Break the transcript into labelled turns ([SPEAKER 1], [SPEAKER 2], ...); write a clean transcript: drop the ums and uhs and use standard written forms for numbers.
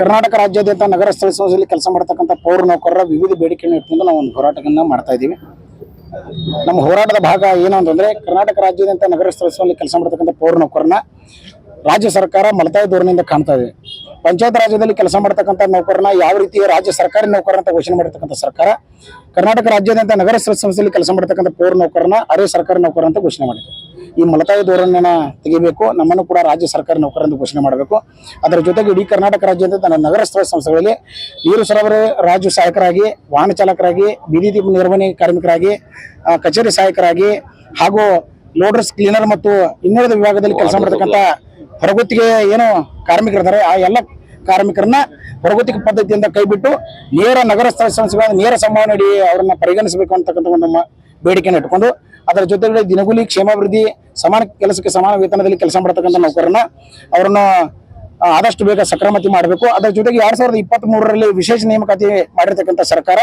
[SPEAKER 1] ಕರ್ನಾಟಕ ರಾಜ್ಯಾದ್ಯಂತ ನಗರ ಸ್ಥಳ ಸಂಸ್ಥೆಯಲ್ಲಿ ಕೆಲಸ ಮಾಡತಕ್ಕಂಥ ಪೌರ ನೌಕರರ ವಿವಿಧ ಬೇಡಿಕೆಗಳನ್ನು ಇಟ್ಕೊಂಡು ನಾವು ಒಂದು ಹೋರಾಟವನ್ನು ಮಾಡ್ತಾ ಇದ್ದೀವಿ. ನಮ್ಮ ಹೋರಾಟದ ಭಾಗ ಏನು ಅಂತಂದ್ರೆ, ಕರ್ನಾಟಕ ರಾಜ್ಯಾದ್ಯಂತ ನಗರ ಸ್ಥಳ ಸಂಸ್ಥೆಯಲ್ಲಿ ಕೆಲಸ ಮಾಡತಕ್ಕಂಥ ಪೌರ ನೌಕರನ್ನ ರಾಜ್ಯ ಸರ್ಕಾರ ಮಲತಾಯಿ ಧೋರಣೆಯಿಂದ ಕಾಣ್ತಾ ಇದೆ. ಪಂಚಾಯತ್ ರಾಜ್ಯದಲ್ಲಿ ಕೆಲಸ ಮಾಡತಕ್ಕಂಥ ನೌಕರನ್ನ ಯಾವ ರೀತಿ ರಾಜ್ಯ ಸರ್ಕಾರಿ ನೌಕರ ಅಂತ ಘೋಷಣೆ ಮಾಡಿರ್ತಕ್ಕಂಥ ಸರ್ಕಾರ, ಕರ್ನಾಟಕ ರಾಜ್ಯಾದ್ಯಂತ ನಗರ ಸ್ಥಳ ಸಂಸ್ಥೆಯಲ್ಲಿ ಕೆಲಸ ಮಾಡತಕ್ಕಂಥ ಪೌರ ನೌಕರನ್ನ ಅರೆ ಸರ್ಕಾರಿ ನೌಕರ ಅಂತ ಘೋಷಣೆ ಮಾಡಿದೆ. ಈ ಮಲತಾಯಿ ಧೋರಣೆನ ತೆಗಿಬೇಕು, ನಮ್ಮನ್ನು ಕೂಡ ರಾಜ್ಯ ಸರ್ಕಾರಿ ನೌಕರರಿಂದ ಘೋಷಣೆ ಮಾಡಬೇಕು. ಅದರ ಜೊತೆಗೆ ಇಡೀ ಕರ್ನಾಟಕ ರಾಜ್ಯಾದ್ಯಂತ ನಗರ ಸ್ಥಳ ಸಂಸ್ಥೆಗಳಲ್ಲಿ ನೀರು ಸರಬರಾಜು ರಾಜ್ಯ ಸಹಾಯಕರಾಗಿ, ವಾಹನ ಚಾಲಕರಾಗಿ, ಬೀದಿ ದೀಪ ನಿರ್ವಹಣೆ ಕಾರ್ಮಿಕರಾಗಿ, ಕಚೇರಿ ಸಹಾಯಕರಾಗಿ ಹಾಗೂ ಲೋಡರ್ಸ್, ಕ್ಲೀನರ್ ಮತ್ತು ಇನ್ನುಳಿದ ವಿಭಾಗದಲ್ಲಿ ಕೆಲಸ ಮಾಡತಕ್ಕಂಥ ಹೊರಗುತ್ತಿಗೆ ಏನು ಕಾರ್ಮಿಕರಿದ್ದಾರೆ, ಆ ಎಲ್ಲ ಕಾರ್ಮಿಕರನ್ನ ಹೊರಗುತ್ತಿಗೆ ಪದ್ಧತಿಯಿಂದ ಕೈಬಿಟ್ಟು ನೇರ ನಗರ ಸ್ಥಳ ಸಂಸ್ಥೆಗಳ ನೇರ ಸಂಭಾವನೆ ನೀಡಿ ಅವರನ್ನ ಪರಿಗಣಿಸಬೇಕು ಅಂತಕ್ಕಂಥ ಒಂದು ಬೇಡಿಕೆಯನ್ನು ಇಟ್ಕೊಂಡು, ಅದರ ಜೊತೆಗೆ ದಿನಗೂಲಿ, ಕ್ಷೇಮಾಭಿವೃದ್ಧಿ, ಸಮಾನ ಕೆಲಸಕ್ಕೆ ಸಮಾನ ವೇತನದಲ್ಲಿ ಕೆಲಸ ಮಾಡತಕ್ಕಂಥ ನೌಕರನ್ನ ಅವರನ್ನು ಆದಷ್ಟು ಬೇಗ ಸಕ್ರಮತೆ ಮಾಡಬೇಕು. ಅದರ ಜೊತೆಗೆ 2023ರಲ್ಲಿ ವಿಶೇಷ ನೇಮಕಾತಿ ಮಾಡಿರ್ತಕ್ಕಂಥ ಸರ್ಕಾರ